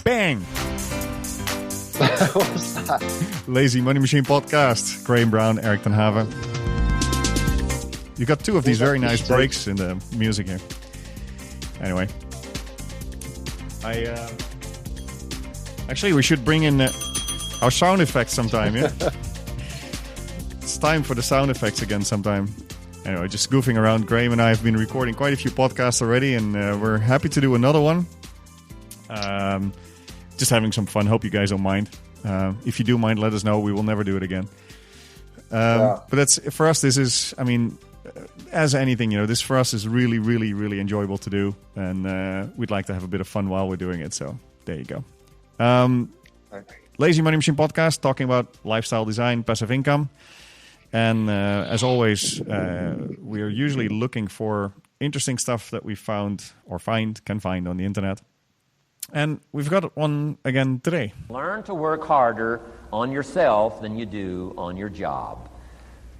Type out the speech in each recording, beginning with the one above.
Bang! What was that? Lazy Money Machine podcast. Graham Brown, Erik ten Haven. You got two of these very nice breaks in the music here. Anyway. Actually, we should bring in our sound effects sometime, yeah? It's time for the sound effects again sometime. Anyway, just goofing around. Graham and I have been recording quite a few podcasts already, and we're happy to do another one. Just having some fun. Hope you guys don't mind. If you do mind, let us know. We will never do it again. But that's for us. This is, I mean, as anything, you know, this for us is really, really, really enjoyable to do, and we'd like to have a bit of fun while we're doing it. So there you go. Lazy Money Machine podcast, talking about lifestyle design, passive income, and as always, we are usually looking for interesting stuff that we found or can find on the internet. And we've got one again today. Learn to work harder on yourself than you do on your job.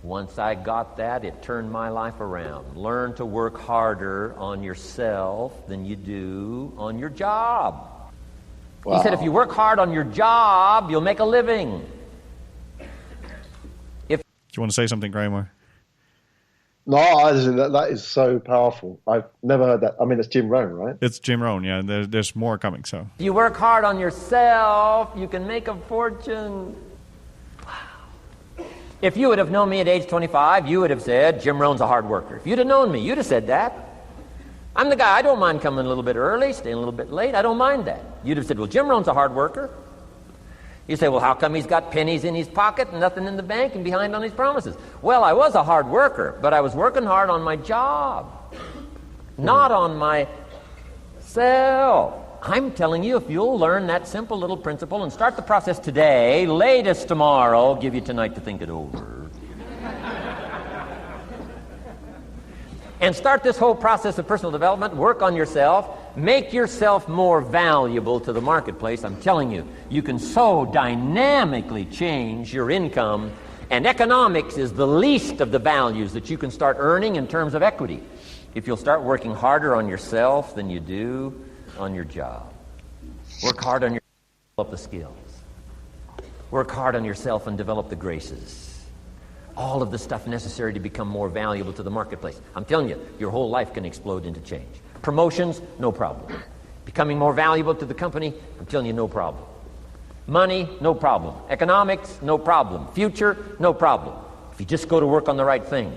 Once I got that, it turned my life around. Learn to work harder on yourself than you do on your job. Wow. He said, if you work hard on your job, you'll make a living. Do you want to say something, Graham? No, that is so powerful. I've never heard that. I mean, it's Jim Rohn, right? It's Jim Rohn, yeah. There's more coming, so. If you work hard on yourself, you can make a fortune. Wow. If you would have known me at age 25, you would have said, Jim Rohn's a hard worker. If you'd have known me, you'd have said that. I'm the guy, I don't mind coming a little bit early, staying a little bit late. I don't mind that. You'd have said, well, Jim Rohn's a hard worker. You say, well, how come he's got pennies in his pocket and nothing in the bank and behind on his promises? Well, I was a hard worker, but I was working hard on my job, not on myself. I'm telling you, if you'll learn that simple little principle and start the process today, latest tomorrow, give you tonight to think it over. And start this whole process of personal development, work on yourself, make yourself more valuable to the marketplace. I'm telling you, you can so dynamically change your income, and economics is the least of the values that you can start earning in terms of equity if you'll start working harder on yourself than you do on your job. Work hard on yourself and develop the skills. Work hard on yourself and develop the graces. All of the stuff necessary to become more valuable to the marketplace. I'm telling you, your whole life can explode into change. Promotions, no problem. Becoming more valuable to the company, I'm telling you, no problem. Money, no problem. Economics, no problem. Future, no problem. If you just go to work on the right thing.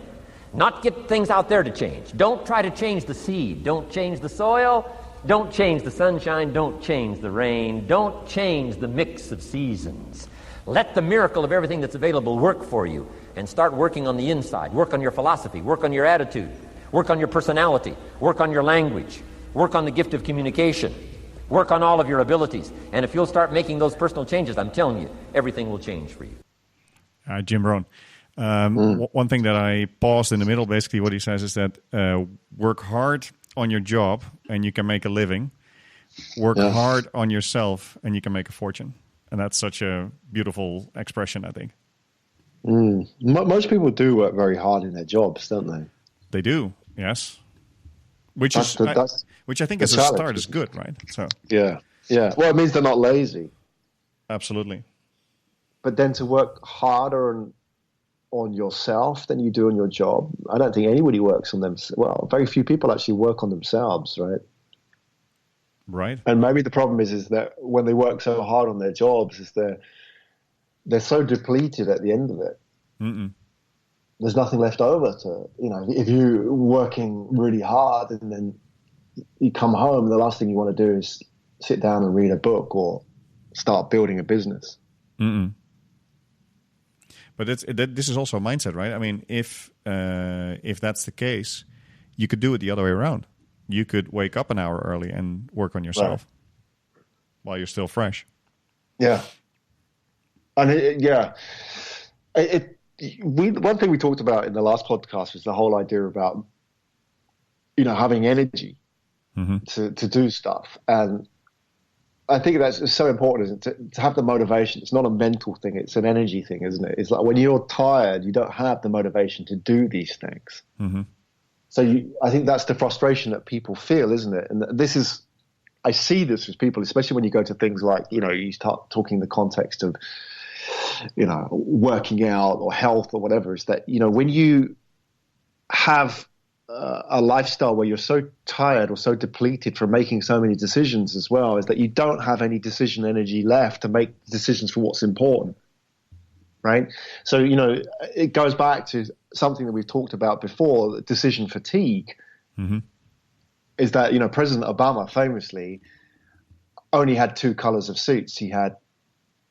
Not get things out there to change. Don't try to change the seed. Don't change the soil. Don't change the sunshine. Don't change the rain. Don't change the mix of seasons. Let the miracle of everything that's available work for you, and start working on the inside. Work on your philosophy. Work on your attitude. Work on your personality. Work on your language. Work on the gift of communication. Work on all of your abilities. And if you'll start making those personal changes, I'm telling you, everything will change for you. Jim Rohn. One thing that I paused in the middle, basically what he says is that work hard on your job and you can make a living. Work hard on yourself and you can make a fortune. And that's such a beautiful expression, I think. Most people do work very hard in their jobs, don't they? They do, yes. Which I think as a start is good, right? So yeah. Well, it means they're not lazy. Absolutely. But then to work harder on yourself than you do on your job, I don't think anybody works on them. Well, very few people actually work on themselves, right? Right. And maybe the problem is that when they work so hard on their jobs, is they're so depleted at the end of it. Mm-mm. There's nothing left over to, you know, if you're working really hard and then you come home, the last thing you want to do is sit down and read a book or start building a business. Mm-mm. But this is also a mindset, right? I mean, if that's the case, you could do it the other way around. You could wake up an hour early and work on yourself while you're still fresh. Yeah. And one thing we talked about in the last podcast was the whole idea about, you know, having energy to do stuff. And I think that's so important, isn't it? To have the motivation. It's not a mental thing. It's an energy thing, isn't it? It's like when you're tired, you don't have the motivation to do these things. Mm-hmm. So I think that's the frustration that people feel, isn't it? And this is I see this with people, especially when you go to things like, you start talking in the context of, working out or health or whatever, is that, when you have a lifestyle where you're so tired or so depleted from making so many decisions as well, is that you don't have any decision energy left to make decisions for what's important, right? So, it goes back to something that we've talked about before, decision fatigue. Mm-hmm. Is that, President Obama famously only had 2 colors of suits. He had,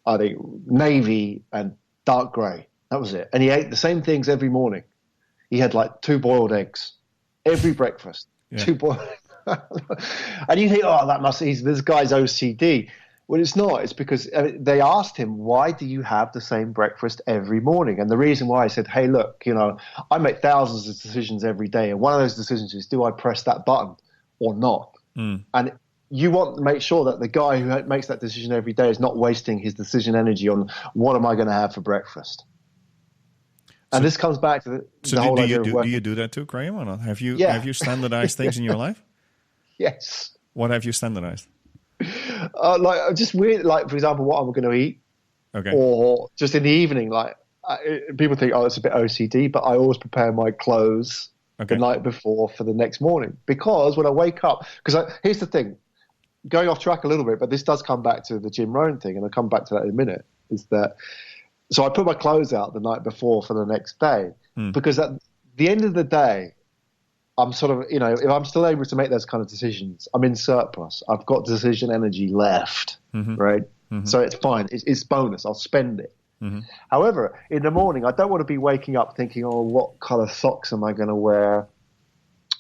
I think, navy and dark gray. That was it. And he ate the same things every morning. He had like 2 boiled eggs every breakfast. Yeah. 2 boiled and you think, this guy's OCD. Well, it's not. It's because they asked him, why do you have the same breakfast every morning? And the reason why, he said, hey, look, I make thousands of decisions every day. And one of those decisions is, do I press that button or not? And you want to make sure that the guy who makes that decision every day is not wasting his decision energy on what am I going to have for breakfast. And this comes back to the whole idea of working. Do you do that too, Graham, or not? Have you standardized things in your life? Yes. What have you standardized? Like just weird, like for example, what I'm going to eat. Okay. Or just in the evening, like people think, it's a bit OCD, but I always prepare my clothes the night before for the next morning, because when I wake up, here's the thing, going off track a little bit, but this does come back to the Jim Rohn thing, and I'll come back to that in a minute, is that, so I put my clothes out the night before for the next day, because at the end of the day, I'm sort of, if I'm still able to make those kind of decisions, I'm in surplus. I've got decision energy left, right? Mm-hmm. So it's fine. It's bonus. I'll spend it. Mm-hmm. However, in the morning, I don't want to be waking up thinking, what color socks am I going to wear?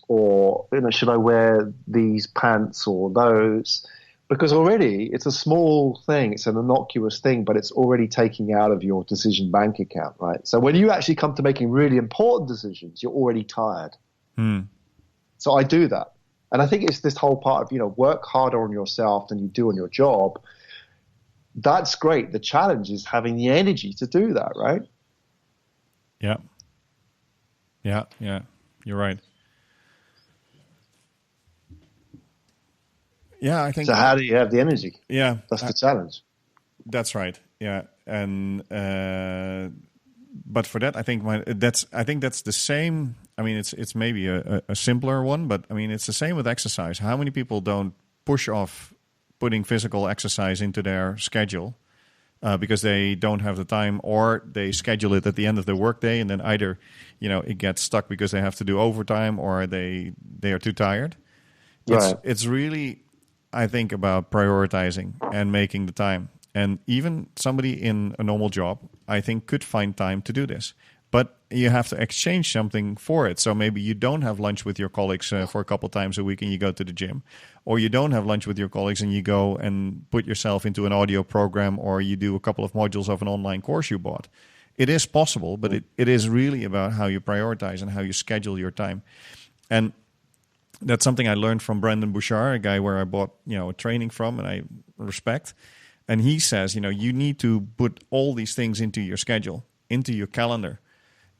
Or, should I wear these pants or those? Because already it's a small thing. It's an innocuous thing, but it's already taking out of your decision bank account, right? So when you actually come to making really important decisions, you're already tired. So I do that. And I think it's this whole part of, work harder on yourself than you do on your job. That's great. The challenge is having the energy to do that, right? Yeah. You're right. Yeah, I think. So how do you have the energy? Yeah. That's the challenge. That's right. Yeah. And, but for that, I think that's the same. I mean, it's maybe a simpler one, but I mean, it's the same with exercise. How many people don't push off putting physical exercise into their schedule because they don't have the time, or they schedule it at the end of the workday, and then either, it gets stuck because they have to do overtime, or they are too tired. Right. It's really, I think, about prioritizing and making the time. And even somebody in a normal job, I think, could find time to do this. But you have to exchange something for it. So maybe you don't have lunch with your colleagues for a couple times a week and you go to the gym. Or you don't have lunch with your colleagues and you go and put yourself into an audio program, or you do a couple of modules of an online course you bought. It is possible, but it is really about how you prioritize and how you schedule your time. And that's something I learned from Brendon Burchard, a guy where I bought a training from and I respect. And he says, you need to put all these things into your schedule, into your calendar.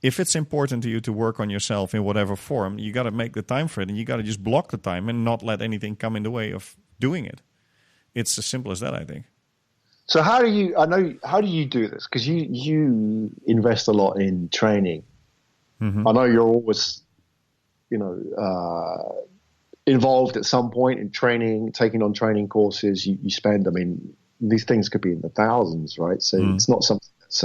If it's important to you to work on yourself in whatever form, you got to make the time for it, and you got to just block the time and not let anything come in the way of doing it. It's as simple as that, I think. So how do you do this? Because you invest a lot in training. Mm-hmm. I know you're always, involved at some point in training, taking on training courses. You spend, these things could be in the thousands, right? So it's not something that's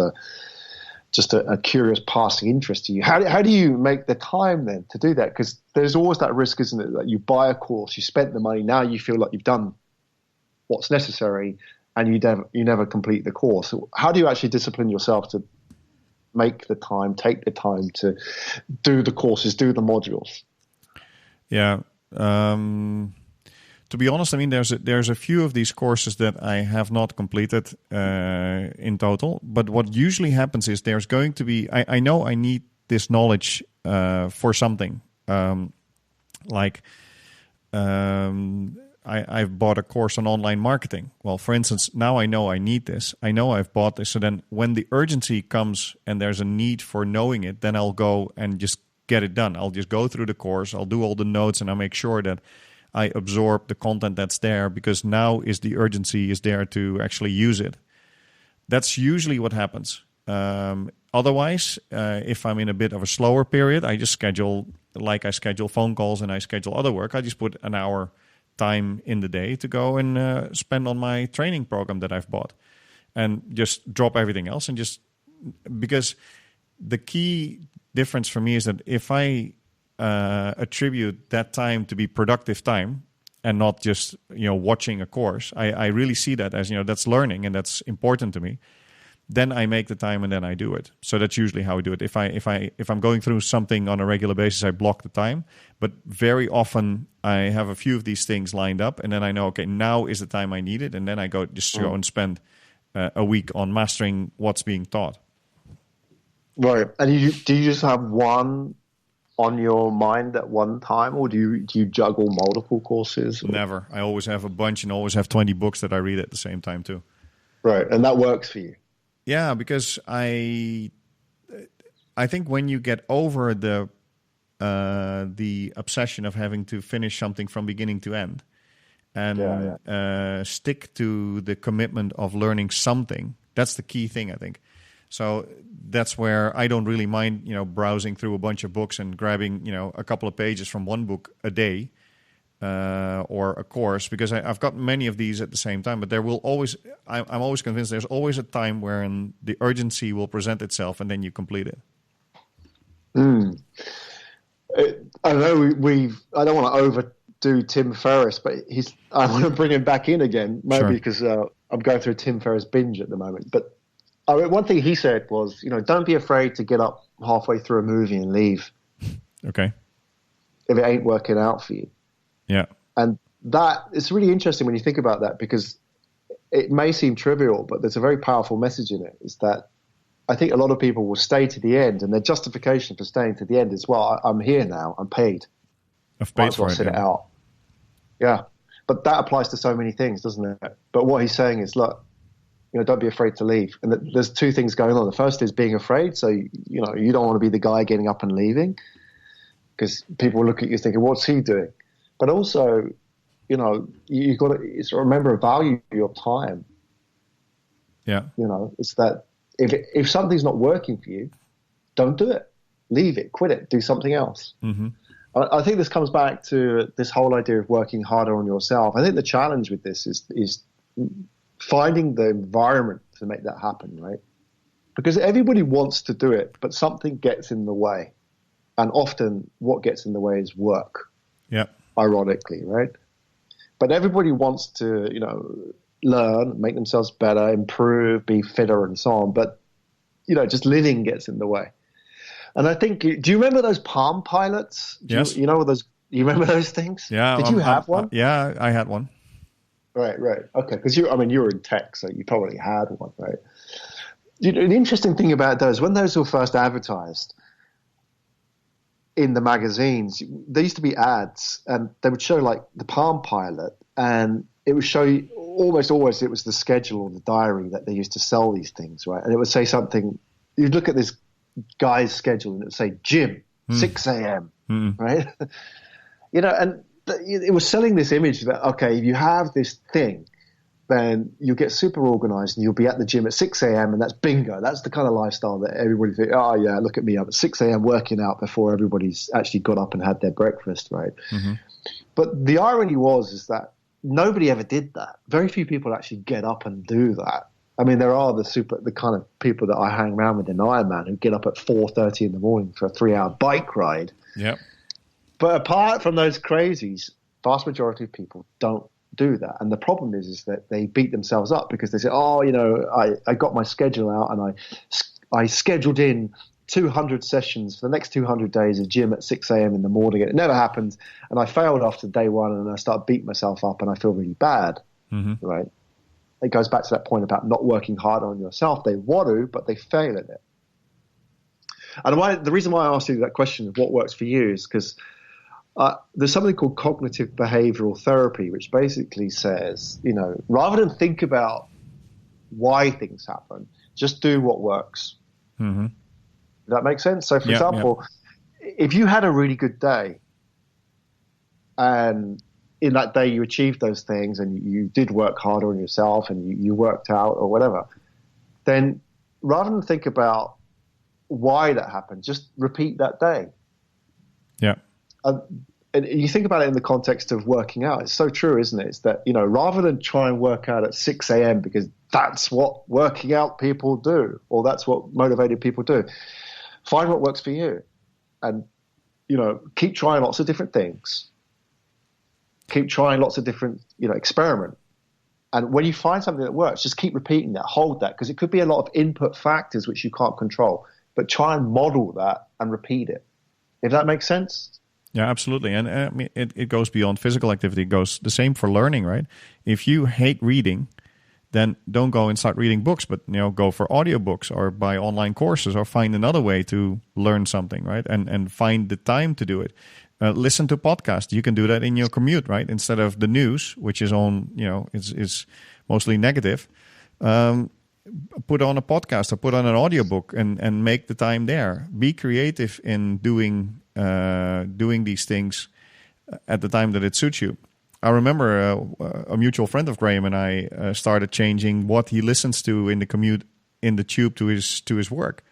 just a curious passing interest to you. How do you make the time then to do that? Because there's always that risk, isn't it, that you buy a course, you spent the money, now you feel like you've done what's necessary, and you never complete the course. So how do you actually discipline yourself to make the time, take the time to do the courses, do the modules? Yeah. To be honest, there's a few of these courses that I have not completed in total. But what usually happens is there's going to be, I know I need this knowledge for something. I've bought a course on online marketing. Well, for instance, now I know I need this. I know I've bought this. So then when the urgency comes and there's a need for knowing it, then I'll go and just get it done. I'll just go through the course. I'll do all the notes, and I'll make sure that I absorb the content that's there because now is the urgency is there to actually use it. That's usually what happens. Otherwise, if I'm in a bit of a slower period, I just schedule, like I schedule phone calls and I schedule other work. I just put an hour time in the day to go and spend on my training program that I've bought, and just drop everything else. And just because the key difference for me is that if I attribute that time to be productive time and not just watching a course, I really see that as that's learning and that's important to me. Then I make the time and then I do it. So that's usually how I do it. If I'm going through something on a regular basis, I block the time. But very often I have a few of these things lined up, and then I know, okay, now is the time I need it, and then I go and spend a week on mastering what's being taught. Right. And do you just have one on your mind at one time, or do you juggle multiple courses? Or? Never. I always have a bunch and always have 20 books that I read at the same time too. Right, and that works for you. Yeah, because I think when you get over the obsession of having to finish something from beginning to end, and stick to the commitment of learning something, that's the key thing, I think. So that's where I don't really mind, browsing through a bunch of books and grabbing, a couple of pages from one book a day. Or a course, because I've got many of these at the same time, but there will always, I'm always convinced there's always a time wherein the urgency will present itself and then you complete it. I know I don't want to overdo Tim Ferriss, but I want to bring him back in again, maybe because I'm going through a Tim Ferriss binge at the moment. But one thing he said was, don't be afraid to get up halfway through a movie and leave. Okay. If it ain't working out for you. Yeah. And that it's really interesting when you think about that, because it may seem trivial, but there's a very powerful message in it, is that I think a lot of people will stay to the end, and their justification for staying to the end is, well, I'm here now, I'm paid. I've paid for it. Sit it out. Yeah. But that applies to so many things, doesn't it? But what he's saying is, look, don't be afraid to leave. And there's two things going on. The first is being afraid. So, you don't want to be the guy getting up and leaving, because people look at you thinking, what's he doing? But also, you've got to remember, value your time. Yeah. It's that if something's not working for you, don't do it. Leave it, quit it, do something else. Mm-hmm. I think this comes back to this whole idea of working harder on yourself. I think the challenge with this is finding the environment to make that happen, right? Because everybody wants to do it, but something gets in the way. And often what gets in the way is work. Yeah. Ironically, right? But everybody wants to, learn, make themselves better, improve, be fitter, and so on. But, just living gets in the way. And I think, do you remember those Palm Pilots? Yes. You remember those things? Yeah. Did you have one? Yeah, I had one. Right. Okay. Because you were in tech, so you probably had one, right? The interesting thing about those, when those were first advertised in the magazines, there used to be ads, and they would show like the Palm Pilot, and it would show you almost always it was the schedule or the diary that they used to sell these things, right? And it would say something. You'd look at this guy's schedule, and it would say gym, 6 a.m. Right? And it was selling this image that, okay, if you have this thing, then you'll get super organized and you'll be at the gym at 6 a.m. and that's bingo. That's the kind of lifestyle that everybody thinks, oh, yeah, look at me. I'm at 6 a.m. working out before everybody's actually got up and had their breakfast, right? Mm-hmm. But the irony is that nobody ever did that. Very few people actually get up and do that. I mean, there are the kind of people that I hang around with in Ironman who get up at 4:30 in the morning for a 3-hour bike ride. Yep. But apart from those crazies, vast majority of people don't do that. And the problem is that they beat themselves up because they say, I got my schedule out and I scheduled in 200 sessions for the next 200 days of gym at 6 a.m. in the morning. And it never happened. And I failed after day one, and I start beating myself up and I feel really bad. Mm-hmm. Right. It goes back to that point about not working hard on yourself. They want to, but they fail at it. And the reason why I asked you that question of what works for you is because there's something called cognitive behavioral therapy, which basically says, rather than think about why things happen, just do what works. Mm-hmm. Does that make sense? So, for example, if you had a really good day and, in that day you achieved those things and you did work harder on yourself and you worked out or whatever, then rather than think about why that happened, just repeat that day. Yeah. And you think about it in the context of working out. It's so true, isn't it? It's that, rather than try and work out at 6 a.m. because that's what working out people do, or that's what motivated people do, find what works for you. And, keep trying lots of different things. Keep trying lots of different, experiment. And when you find something that works, just keep repeating that, hold that, because it could be a lot of input factors which you can't control, but try and model that and repeat it. If that makes sense? Yeah, absolutely. And I mean, it goes beyond physical activity. It goes the same for learning, right? If you hate reading, then don't go and start reading books, but go for audiobooks or buy online courses or find another way to learn something, right? And find the time to do it. Listen to podcasts. You can do that in your commute, right? Instead of the news, which is is mostly negative. Put on a podcast or put on an audiobook and make the time there. Be creative in doing these things at the time that it suits you. I remember a mutual friend of Graham and I started changing what he listens to in the commute in the tube to his work.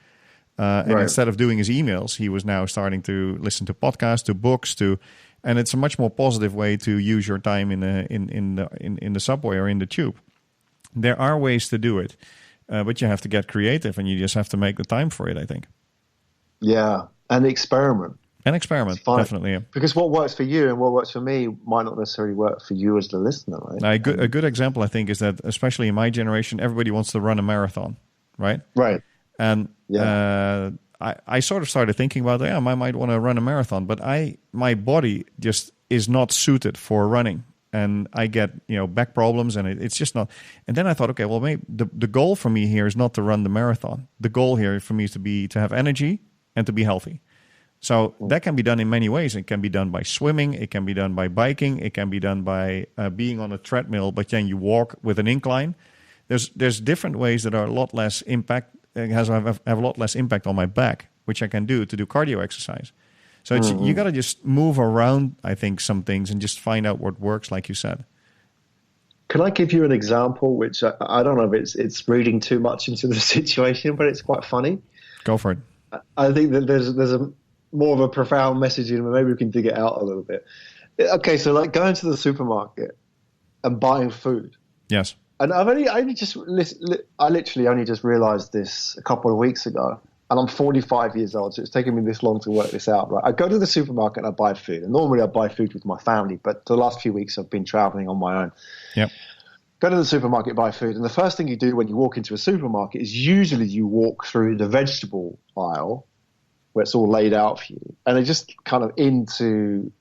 And instead of doing his emails, he was now starting to listen to podcasts, to books, and it's a much more positive way to use your time in the subway or in the tube. There are ways to do it, but you have to get creative and you just have to make the time for it, I think. Yeah, and experiment. Definitely. Yeah. Because what works for you and what works for me might not necessarily work for you as the listener, right? A good example, I think, is that especially in my generation, everybody wants to run a marathon, right? Right. And I sort of started thinking about, I might want to run a marathon, but my body just is not suited for running. And I get, back problems and it's just not. And then I thought, okay, well, maybe the goal for me here is not to run the marathon. The goal here for me is to have energy and to be healthy. So that can be done in many ways. It can be done by swimming. It can be done by biking. It can be done by being on a treadmill, but then you walk with an incline. There's different ways that are a lot less impact, have a lot less impact on my back, which I can do to do cardio exercise. So you got to just move around, I think, some things and just find out what works, like you said. Can I give you an example, which I don't know if it's reading too much into the situation, but it's quite funny. Go for it. I think that there's a more of a profound message in it. Maybe we can dig it out a little bit. Okay, so like going to the supermarket and buying food. Yes. And I literally only just realized this a couple of weeks ago. And I'm 45 years old, so it's taken me this long to work this out, right? I go to the supermarket and I buy food. And normally I buy food with my family, but the last few weeks I've been traveling on my own. Yep. Go to the supermarket, buy food. And the first thing you do when you walk into a supermarket is usually you walk through the vegetable aisle where it's all laid out for you. And they're just kind of into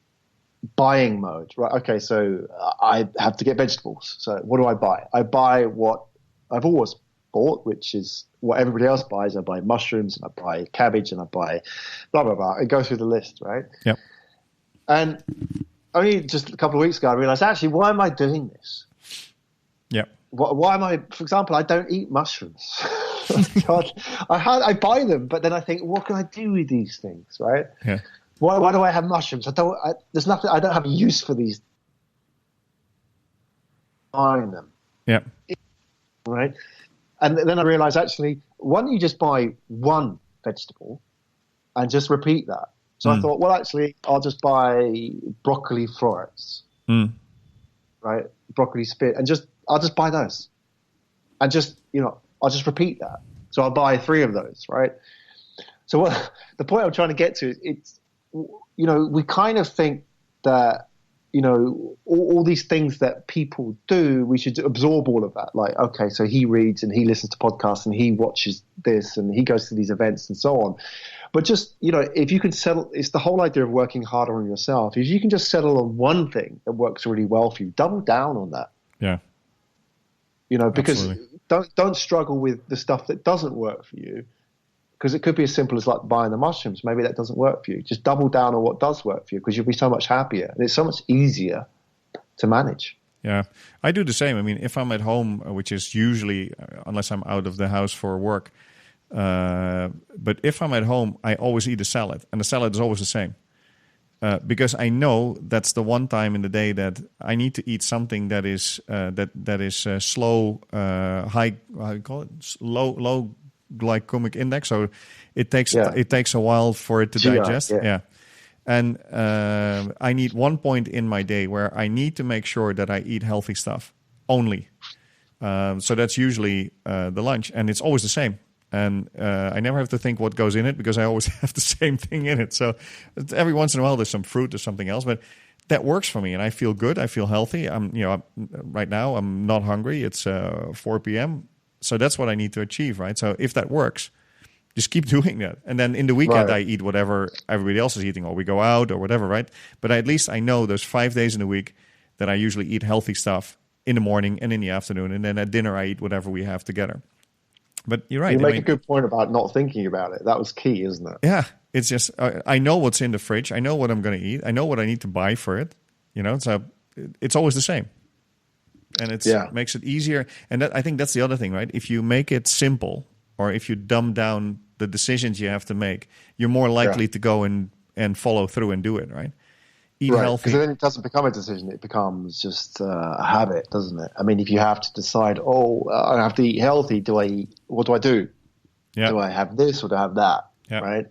buying mode, right? Okay, so I have to get vegetables. So what do I buy? I buy what I've always bought, which is what everybody else buys. I buy mushrooms and I buy cabbage and I buy blah, blah, blah. I go through the list, right? Yep. And only just a couple of weeks ago, I realized, actually, why am I doing this? Yep. Why am I, for example, I don't eat mushrooms. I buy them, but then I think, what can I do with these things, right? Yeah. Why do I have mushrooms? There's nothing, I don't have a use for these. Buying them. Yeah. Right. And then I realized, actually, why don't you just buy one vegetable and just repeat that? So I thought, well, actually, I'll just buy broccoli florets, right? Broccoli spit, and I'll just buy those, and I'll just repeat that. So I'll buy 3 of those, right? So the point I'm trying to get to is, we kind of think that, all these things that people do, we should absorb all of that. Like, okay, so he reads and he listens to podcasts and he watches this and he goes to these events and so on. But just, if you can settle, it's the whole idea of working harder on yourself. If you can just settle on one thing that works really well for you, double down on that. Yeah. Because don't struggle with the stuff that doesn't work for you. Because it could be as simple as like buying the mushrooms. Maybe that doesn't work for you. Just double down on what does work for you, because you'll be so much happier and it's so much easier to manage. Yeah, I do the same. I mean, if I'm at home, which is usually, unless I'm out of the house for work, but if I'm at home, I always eat a salad, and the salad is always the same. because I know that's the one time in the day that I need to eat something that is slow, high, how you call it, low glycemic index. So it takes a while for it to digest. Yeah. And I need one point in my day where I need to make sure that I eat healthy stuff only. So that's usually the lunch, and it's always the same. And I never have to think what goes in it because I always have the same thing in it. So every once in a while there's some fruit or something else, but that works for me, and I feel good. I feel healthy. Right now I'm not hungry. It's 4 p.m. So that's what I need to achieve, right? So if that works, just keep doing that. And then in the weekend, I eat whatever everybody else is eating, or we go out or whatever, right? But at least I know those 5 days in a week that I usually eat healthy stuff in the morning and in the afternoon. And then at dinner, I eat whatever we have together. But you're right. You make a good point about not thinking about it. That was key, isn't it? Yeah. It's just, I know what's in the fridge. I know what I'm going to eat. I know what I need to buy for it. So it's always the same. And it makes it easier. And I think that's the other thing, right? If you make it simple, or if you dumb down the decisions you have to make, you're more likely to go and follow through and do it, right? Eat healthy. Because then it doesn't become a decision. It becomes just a habit, doesn't it? I mean, if you have to decide, I have to eat healthy, what do I do? Yeah. Do I have this or do I have that? Yeah. Right?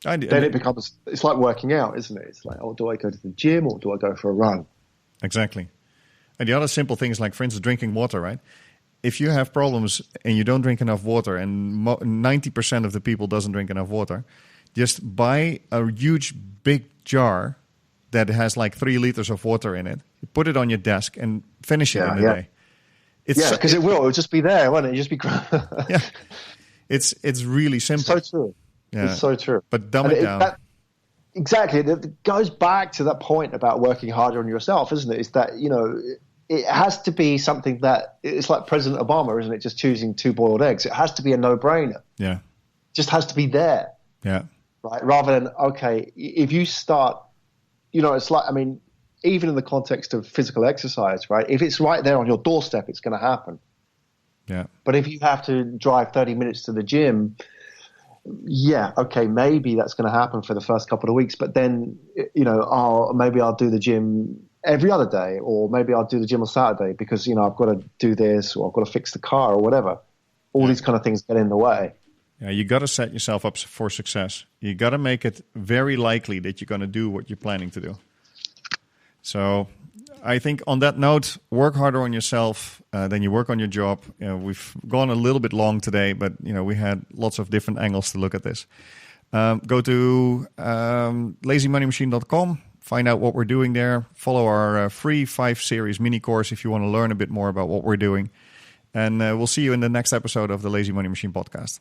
Then it becomes, it's like working out, isn't it? It's like, do I go to the gym or do I go for a run? Exactly. And the other simple thing is, like, for instance, drinking water, right? If you have problems and you don't drink enough water, and 90% of the people doesn't drink enough water, just buy a huge, big jar that has like 3 liters of water in it. You put it on your desk and finish it in a day. Because it'll just be there, won't it? It'll just be yeah. It's really simple. So true. Yeah. It's so true. But dumb it down. Exactly. It goes back to that point about working harder on yourself, isn't it? It's that, it has to be something that, it's like President Obama, isn't it? Just choosing 2 boiled eggs. It has to be a no-brainer. Yeah. It just has to be there. Yeah. Right. Rather than, if you start, it's like, I mean, even in the context of physical exercise, right? If it's right there on your doorstep, it's going to happen. Yeah. But if you have to drive 30 minutes to the gym, maybe that's going to happen for the first couple of weeks. But then, maybe I'll do the gym every other day, or maybe I'll do the gym on Saturday because, I've got to do this, or I've got to fix the car or whatever. All these kind of things get in the way. Yeah, you got to set yourself up for success. You got to make it very likely that you're going to do what you're planning to do. So I think on that note, work harder on yourself than you work on your job. We've gone a little bit long today, but we had lots of different angles to look at this. Go to lazymoneymachine.com. Find out what we're doing there. Follow our free 5-series mini course if you want to learn a bit more about what we're doing. And we'll see you in the next episode of the Lazy Money Machine podcast.